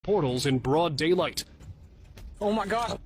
portals in broad daylight. Oh my god.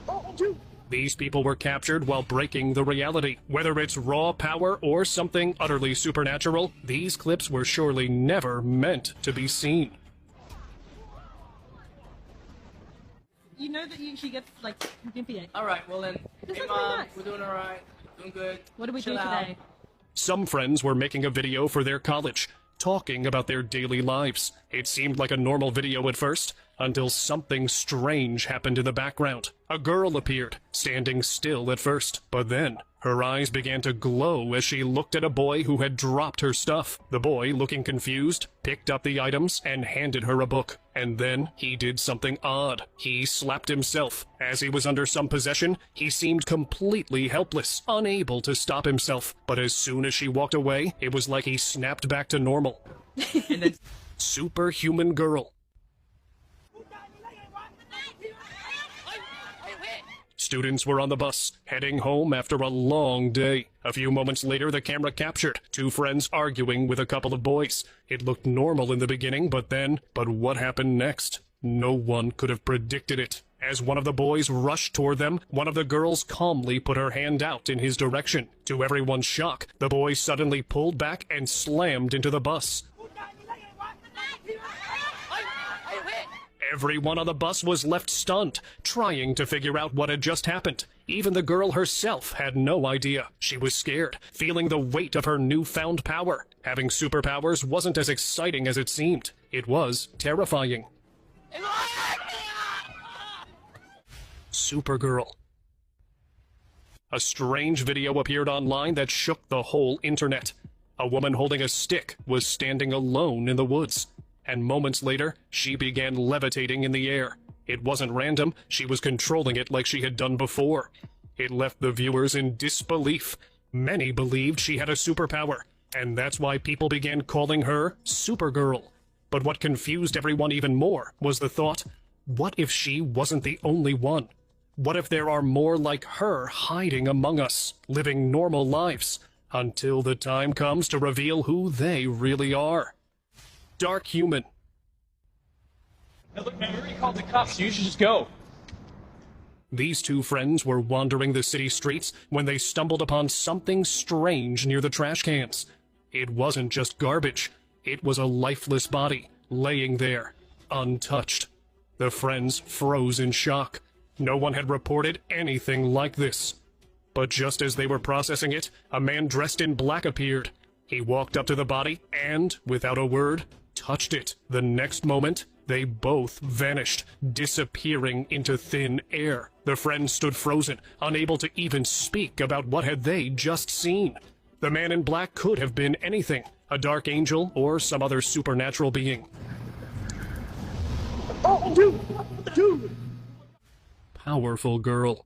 Oh, dude. These people were captured while breaking the reality. Whether it's raw power or something utterly supernatural, these clips were surely never meant to be seen. You know that you usually get, like, Olympiad. Alright, well then. This Hey is mom, really nice. we're doing alright. Doing good. What do we Chill do out. today? Some friends were making a video for their college, talking about their daily lives. It seemed like a normal video at first, until something strange happened in the background. A girl appeared, standing still at first, but then her eyes began to glow as she looked at a boy who had dropped her stuff. The boy, looking confused, picked up the items and handed her a book. And then he did something odd. He slapped himself. As he was under some possession, he seemed completely helpless, unable to stop himself. But as soon as she walked away, it was like he snapped back to normal. And then Superhuman girl. Students were on the bus, heading home after a long day. A few moments later, the camera captured two friends arguing with a couple of boys. It looked normal in the beginning, but what happened next? No one could have predicted it. As one of the boys rushed toward them, one of the girls calmly put her hand out in his direction. To everyone's shock, the boy suddenly pulled back and slammed into the bus. Everyone on the bus was left stunned, trying to figure out what had just happened. Even the girl herself had no idea. She was scared, feeling the weight of her newfound power. Having superpowers wasn't as exciting as it seemed. It was terrifying. Supergirl. A strange video appeared online that shook the whole internet. A woman holding a stick was standing alone in the woods. And moments later, she began levitating in the air. It wasn't random, she was controlling it like she had done before. It left the viewers in disbelief. Many believed she had a superpower, and that's why people began calling her Supergirl. But what confused everyone even more was the thought, what if she wasn't the only one? What if there are more like her hiding among us, living normal lives, until the time comes to reveal who they really are? Dark Human. Now look, man, we already called the cops. You should just go. These two friends were wandering the city streets when they stumbled upon something strange near the trash cans. It wasn't just garbage. It was a lifeless body, laying there, untouched. The friends froze in shock. No one had reported anything like this. But just as they were processing it, a man dressed in black appeared. He walked up to the body and, without a word, touched it. The next moment, they both vanished, disappearing into thin air. The friends stood frozen, unable to even speak about what had they just seen. The man in black could have been anything, a dark angel or some other supernatural being. Oh, dude! Powerful girl.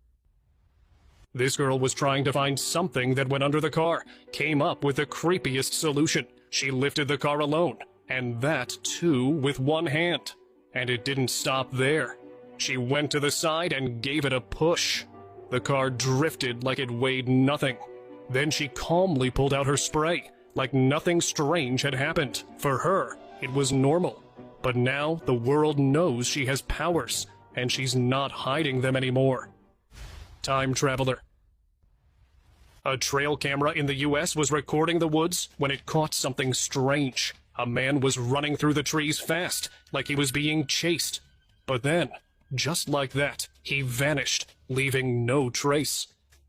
This girl was trying to find something that went under the car, came up with the creepiest solution. She lifted the car alone, and that, too, with one hand. And it didn't stop there. She went to the side and gave it a push. The car drifted like it weighed nothing. Then she calmly pulled out her spray, like nothing strange had happened. For her, it was normal. But now the world knows she has powers, and she's not hiding them anymore. Time traveler. A trail camera in the US was recording the woods when it caught something strange. A man was running through the trees fast, like he was being chased. But then, just like that, he vanished, leaving no trace.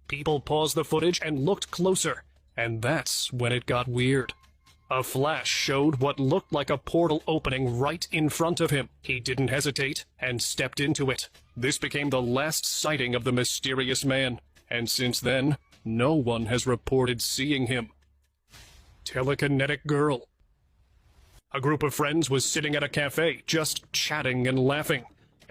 People paused the footage and looked closer, and that's when it got weird. A flash showed what looked like a portal opening right in front of him. He didn't hesitate and stepped into it. This became the last sighting of the mysterious man, and since then, no one has reported seeing him. Telekinetic girl. A group of friends was sitting at a cafe, just chatting and laughing.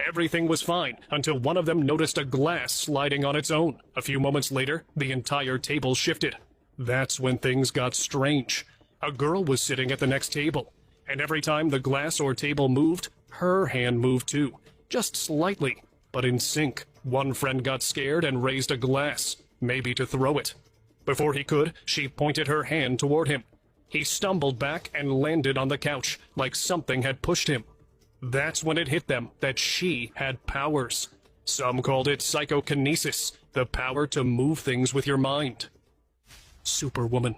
Everything was fine until one of them noticed a glass sliding on its own. A few moments later, the entire table shifted. That's when things got strange. A girl was sitting at the next table, and every time the glass or table moved, her hand moved too, just slightly, but in sync. One friend got scared and raised a glass, maybe to throw it. Before he could, she pointed her hand toward him. He stumbled back and landed on the couch, like something had pushed him. That's when it hit them that she had powers. Some called it psychokinesis, the power to move things with your mind. Superwoman.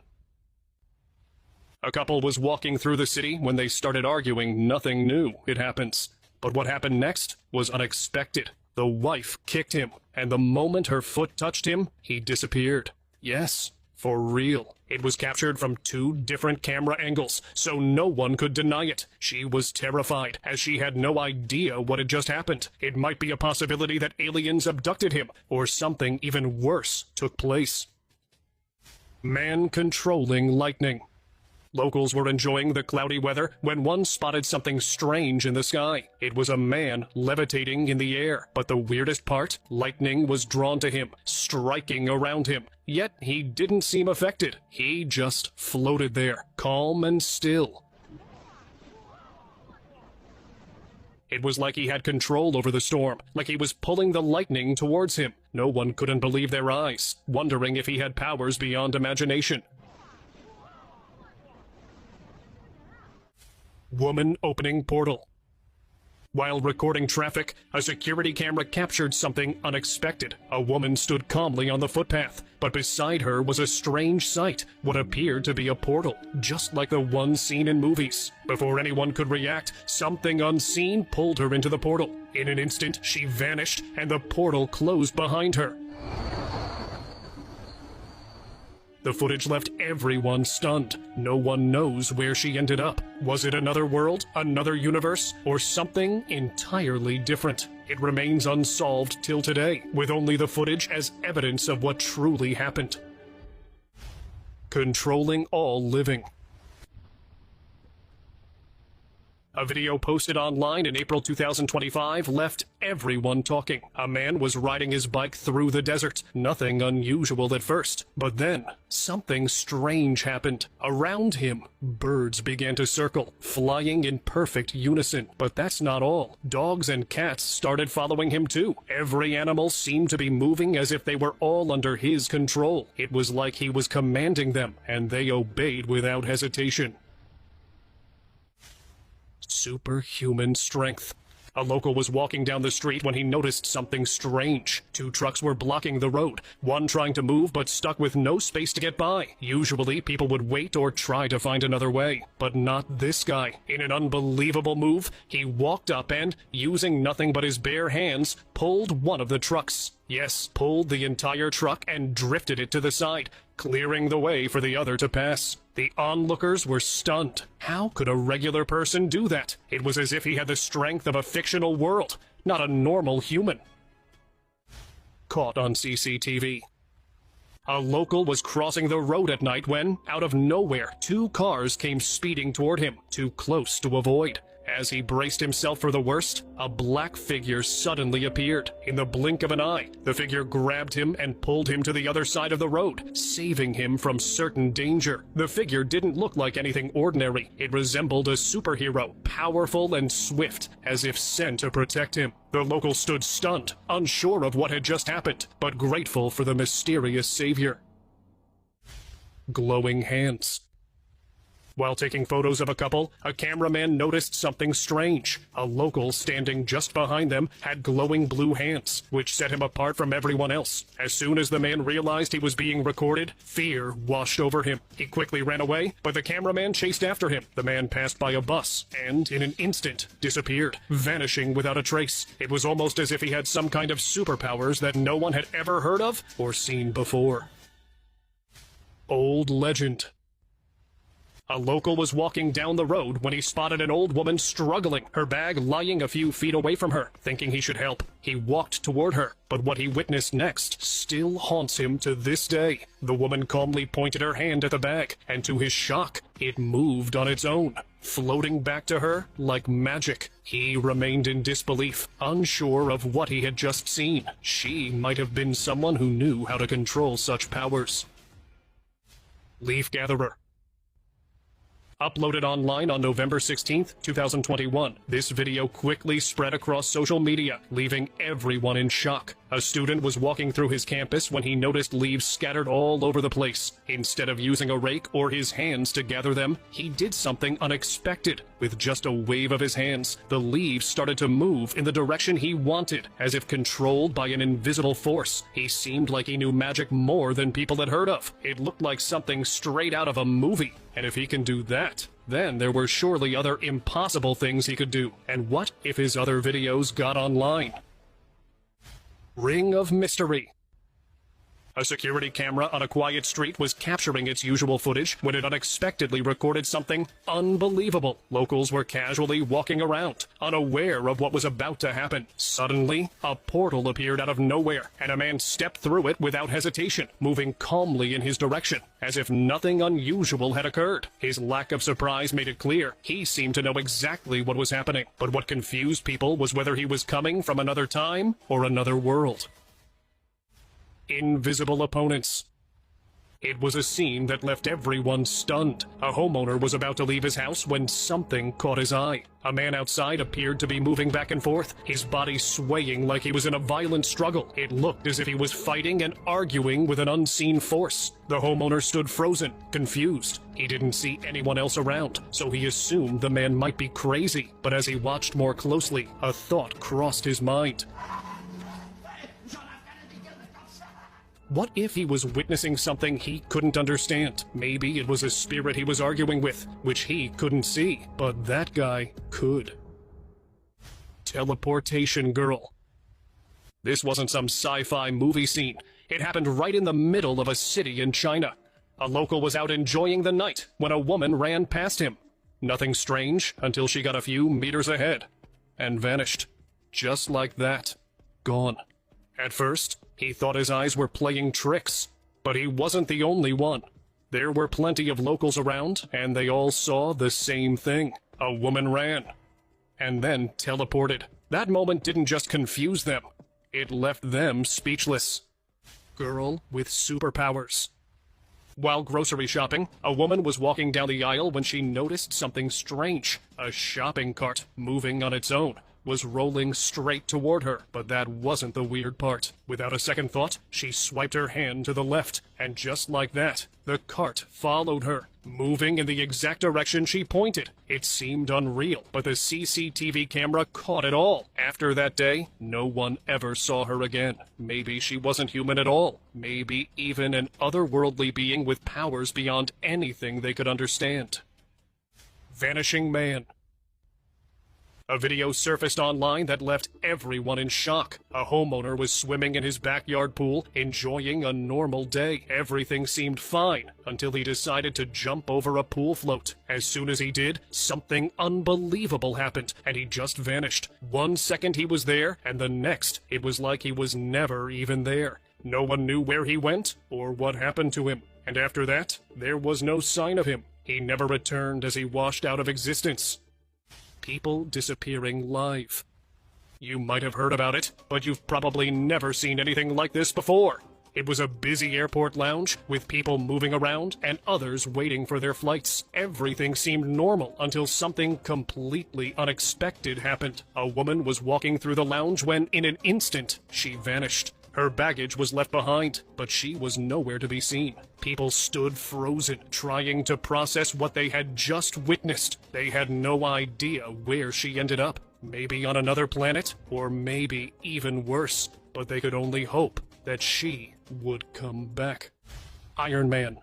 A couple was walking through the city when they started arguing. Nothing new, it happens. But what happened next was unexpected. The wife kicked him, and the moment her foot touched him, he disappeared. Yes, for real. It was captured from 2 different camera angles, so no one could deny it. She was terrified, as she had no idea what had just happened. It might be a possibility that aliens abducted him, or something even worse took place. Man controlling lightning. Locals were enjoying the cloudy weather when one spotted something strange in the sky. It was a man levitating in the air, but the weirdest part, lightning was drawn to him, striking around him. Yet he didn't seem affected. He just floated there, calm and still. It was like he had control over the storm, like he was pulling the lightning towards him. No one couldn't believe their eyes, wondering if he had powers beyond imagination. Woman opening portal. While recording traffic, a security camera captured something unexpected. A woman stood calmly on the footpath, but beside her was a strange sight, what appeared to be a portal, just like the one seen in movies. Before anyone could react, something unseen pulled her into the portal. In an instant, she vanished, and the portal closed behind her. The footage left everyone stunned. No one knows where she ended up. Was it another world, another universe, or something entirely different? It remains unsolved till today, with only the footage as evidence of what truly happened. Controlling all living. A video posted online in April 2025 left everyone talking. A man was riding his bike through the desert. Nothing unusual at first. But then, something strange happened. Around him, birds began to circle, flying in perfect unison. But that's not all. Dogs and cats started following him too. Every animal seemed to be moving as if they were all under his control. It was like he was commanding them, and they obeyed without hesitation. Superhuman strength. A local was walking down the street when he noticed something strange. 2 trucks were blocking the road, one trying to move but stuck with no space to get by. Usually, people would wait or try to find another way, but not this guy. In an unbelievable move, he walked up and, using nothing but his bare hands, pulled one of the trucks. Yes, pulled the entire truck and drifted it to the side, clearing the way for the other to pass. The onlookers were stunned. How could a regular person do that? It was as if he had the strength of a fictional world, not a normal human. Caught on CCTV. A local was crossing the road at night when, out of nowhere, 2 cars came speeding toward him, too close to avoid. As he braced himself for the worst, a black figure suddenly appeared. In the blink of an eye, the figure grabbed him and pulled him to the other side of the road, saving him from certain danger. The figure didn't look like anything ordinary. It resembled a superhero, powerful and swift, as if sent to protect him. The local stood stunned, unsure of what had just happened, but grateful for the mysterious savior. Glowing hands. While taking photos of a couple, a cameraman noticed something strange. A local standing just behind them had glowing blue hands, which set him apart from everyone else. As soon as the man realized he was being recorded, fear washed over him. He quickly ran away, but the cameraman chased after him. The man passed by a bus and, in an instant, disappeared, vanishing without a trace. It was almost as if he had some kind of superpowers that no one had ever heard of or seen before. Old legend. A local was walking down the road when he spotted an old woman struggling, her bag lying a few feet away from her. Thinking he should help, he walked toward her, but what he witnessed next still haunts him to this day. The woman calmly pointed her hand at the bag, and to his shock, it moved on its own, floating back to her like magic. He remained in disbelief, unsure of what he had just seen. She might have been someone who knew how to control such powers. Leaf Gatherer. Uploaded online on November 16, 2021, this video quickly spread across social media, leaving everyone in shock. A student was walking through his campus when he noticed leaves scattered all over the place. Instead of using a rake or his hands to gather them, he did something unexpected. With just a wave of his hands, the leaves started to move in the direction he wanted, as if controlled by an invisible force. He seemed like he knew magic more than people had heard of. It looked like something straight out of a movie. And if he can do that, then there were surely other impossible things he could do. And what if his other videos got online? Ring of Mystery. A security camera on a quiet street was capturing its usual footage when it unexpectedly recorded something unbelievable. Locals were casually walking around, unaware of what was about to happen. Suddenly, a portal appeared out of nowhere, and a man stepped through it without hesitation, moving calmly in his direction, as if nothing unusual had occurred. His lack of surprise made it clear he seemed to know exactly what was happening, but what confused people was whether he was coming from another time or another world. Invisible opponents. It was a scene that left everyone stunned. A homeowner was about to leave his house when something caught his eye. A man outside appeared to be moving back and forth, his body swaying like he was in a violent struggle. It looked as if he was fighting and arguing with an unseen force. The homeowner stood frozen, confused. He didn't see anyone else around, so he assumed the man might be crazy. But as he watched more closely, a thought crossed his mind. What if he was witnessing something he couldn't understand? Maybe it was a spirit he was arguing with, which he couldn't see, but that guy could. Teleportation Girl. This wasn't some sci-fi movie scene. It happened right in the middle of a city in China. A local was out enjoying the night when a woman ran past him. Nothing strange until she got a few meters ahead and vanished. Just like that. Gone. At first, he thought his eyes were playing tricks, but he wasn't the only one. There were plenty of locals around, and they all saw the same thing. A woman ran, and then teleported. That moment didn't just confuse them, it left them speechless. Girl with superpowers. While grocery shopping, a woman was walking down the aisle when she noticed something strange. A shopping cart, moving on its own, was rolling straight toward her, but that wasn't the weird part. Without a second thought, she swiped her hand to the left, and just like that, the cart followed her, moving in the exact direction she pointed. It seemed unreal, but the CCTV camera caught it all. After that day, no one ever saw her again. Maybe she wasn't human at all. Maybe even an otherworldly being with powers beyond anything they could understand. Vanishing Man. A video surfaced online that left everyone in shock. A homeowner was swimming in his backyard pool, enjoying a normal day. Everything seemed fine until he decided to jump over a pool float. As soon as he did, something unbelievable happened, and he just vanished. 1 second he was there, and the next, it was like he was never even there. No one knew where he went or what happened to him. And after that, there was no sign of him. He never returned as he washed out of existence. People disappearing live. You might have heard about it, but you've probably never seen anything like this before. It was a busy airport lounge with people moving around and others waiting for their flights. Everything seemed normal until something completely unexpected happened. A woman was walking through the lounge when, in an instant, she vanished. Her baggage was left behind, but she was nowhere to be seen. People stood frozen, trying to process what they had just witnessed. They had no idea where she ended up. Maybe on another planet, or maybe even worse. But they could only hope that she would come back. Iron Man.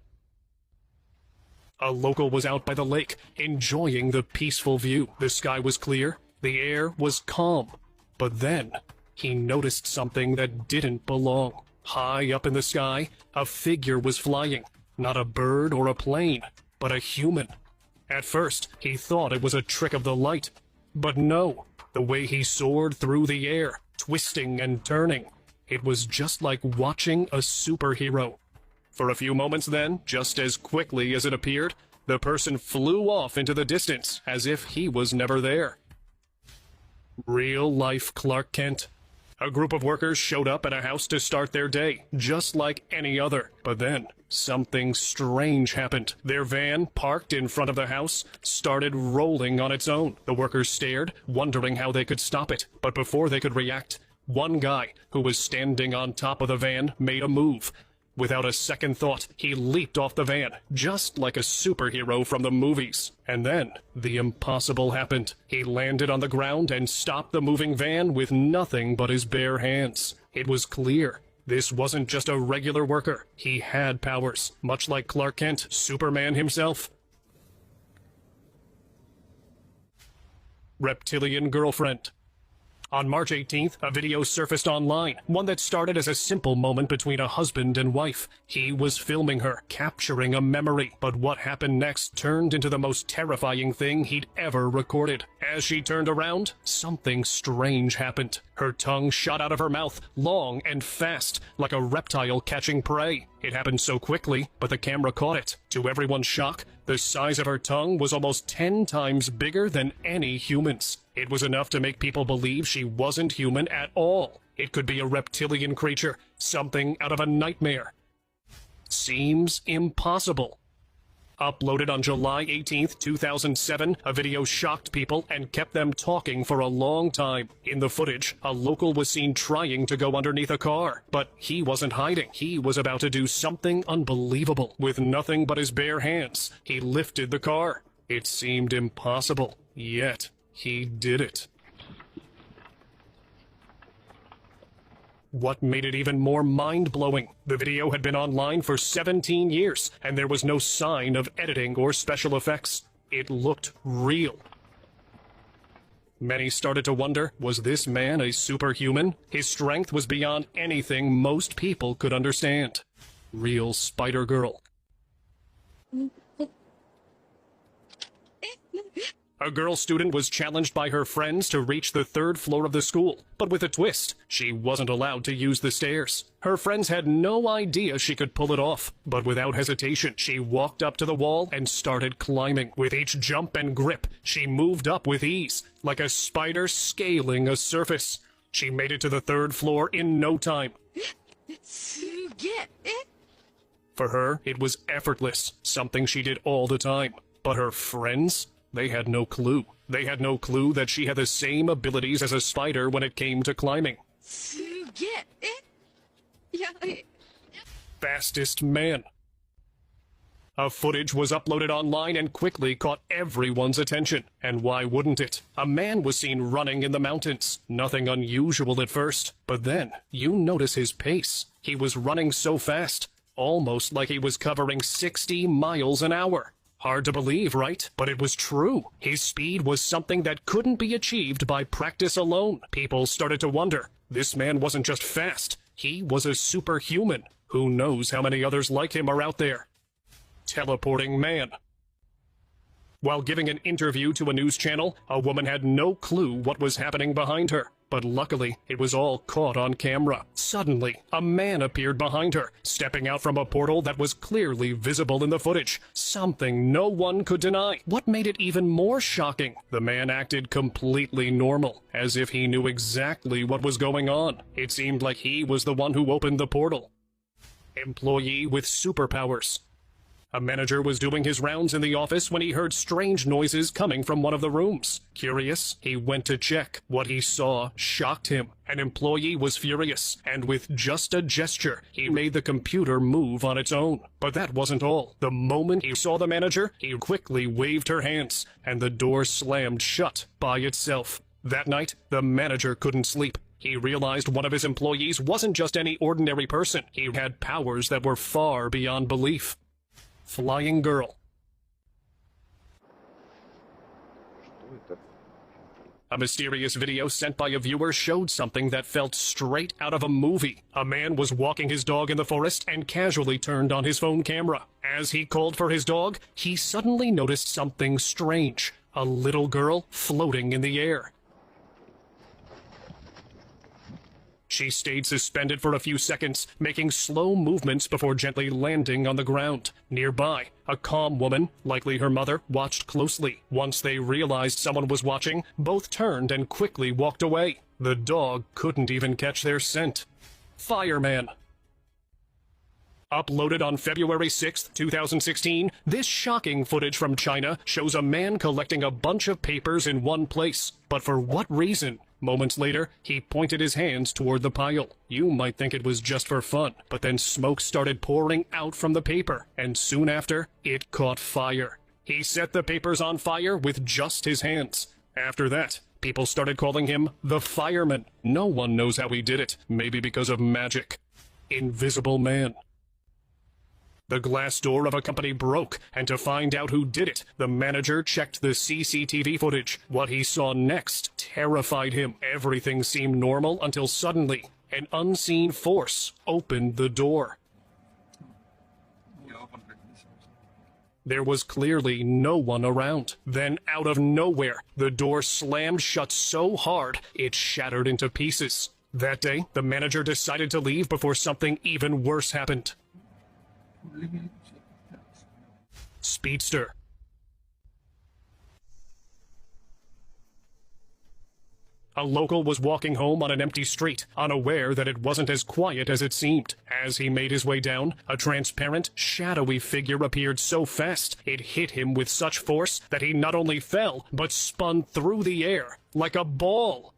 A local was out by the lake, enjoying the peaceful view. The sky was clear, the air was calm. But then, he noticed something that didn't belong. High up in the sky, a figure was flying. Not a bird or a plane, but a human. At first, he thought it was a trick of the light. But no, the way he soared through the air, twisting and turning, it was just like watching a superhero. For a few moments then, just as quickly as it appeared, the person flew off into the distance as if he was never there. Real-life Clark Kent. A group of workers showed up at a house to start their day, just like any other. But then, something strange happened. Their van, parked in front of the house, started rolling on its own. The workers stared, wondering how they could stop it. But before they could react, One guy, who was standing on top of the van, made a move. Without a second thought, he leaped off the van, just like a superhero from the movies. And then, the impossible happened. He landed on the ground and stopped the moving van with nothing but his bare hands. It was clear. This wasn't just a regular worker. He had powers, much like Clark Kent, Superman himself. Reptilian girlfriend. On March 18th, a video surfaced online, one that started as a simple moment between a husband and wife. He was filming her, capturing a memory, but what happened next turned into the most terrifying thing he'd ever recorded. As she turned around, something strange happened. Her tongue shot out of her mouth, long and fast, like a reptile catching prey. It happened so quickly, but the camera caught it. To everyone's shock, the size of her tongue was almost 10 times bigger than any human's. It was enough to make people believe she wasn't human at all. It could be a reptilian creature, something out of a nightmare. Seems impossible. Uploaded on July 18th, 2007, a video shocked people and kept them talking for a long time. In the footage, a local was seen trying to go underneath a car, but he wasn't hiding. He was about to do something unbelievable. With nothing but his bare hands, he lifted the car. It seemed impossible, yet he did it. What made it even more mind-blowing? The video had been online for 17 years, and there was no sign of editing or special effects. It looked real. Many started to wonder, was this man a superhuman? His strength was beyond anything most people could understand. Real Spider-Girl. A girl student was challenged by her friends to reach the 3rd floor of the school, but with a twist. She wasn't allowed to use the stairs. Her friends had no idea she could pull it off, but without hesitation, she walked up to the wall and started climbing. With each jump and grip, she moved up with ease, like a spider scaling a surface. She made it to the 3rd floor in no time. For her, it was effortless, something she did all the time. But her friends? They had no clue. They had no clue that she had the same abilities as a spider when it came to climbing. Fastest man. A footage was uploaded online and quickly caught everyone's attention. And why wouldn't it? A man was seen running in the mountains. Nothing unusual at first. But then, you notice his pace. He was running so fast, almost like he was covering 60 miles an hour. Hard to believe, right? But it was true. His speed was something that couldn't be achieved by practice alone. People started to wonder, this man wasn't just fast, he was a superhuman. Who knows how many others like him are out there? Teleporting man. While giving an interview to a news channel, a woman had no clue what was happening behind her. But luckily, it was all caught on camera. Suddenly, a man appeared behind her, stepping out from a portal that was clearly visible in the footage. Something no one could deny. What made it even more shocking? The man acted completely normal, as if he knew exactly what was going on. It seemed like he was the one who opened the portal. Employee with superpowers. A manager was doing his rounds in the office when he heard strange noises coming from one of the rooms. Curious, he went to check. What he saw shocked him. An employee was furious, and with just a gesture, he made the computer move on its own. But that wasn't all. The moment he saw the manager, he quickly waved her hands, and the door slammed shut by itself. That night, the manager couldn't sleep. He realized one of his employees wasn't just any ordinary person. He had powers that were far beyond belief. Flying girl. A mysterious video sent by a viewer showed something that felt straight out of a movie. A man was walking his dog in the forest and casually turned on his phone camera. As he called for his dog, he suddenly noticed something strange. A little girl floating in the air. She stayed suspended for a few seconds, making slow movements before gently landing on the ground. Nearby, a calm woman, likely her mother, watched closely. Once they realized someone was watching, both turned and quickly walked away. The dog couldn't even catch their scent. Fireman. Uploaded on February 6th, 2016, this shocking footage from China shows a man collecting a bunch of papers in one place. But for what reason? Moments later, he pointed his hands toward the pile. You might think it was just for fun, but then smoke started pouring out from the paper, and soon after, it caught fire. He set the papers on fire with just his hands. After that, people started calling him the fireman. No one knows how he did it, maybe because of magic. Invisible Man. The glass door of a company broke, and to find out who did it, the manager checked the CCTV footage. What he saw next terrified him. Everything seemed normal until suddenly, an unseen force opened the door. There was clearly no one around. Then, out of nowhere, the door slammed shut so hard, it shattered into pieces. That day, the manager decided to leave before something even worse happened. Speedster. A local was walking home on an empty street, unaware that it wasn't as quiet as it seemed. As he made his way down, a transparent, shadowy figure appeared so fast, it hit him with such force that he not only fell, but spun through the air, like a ball.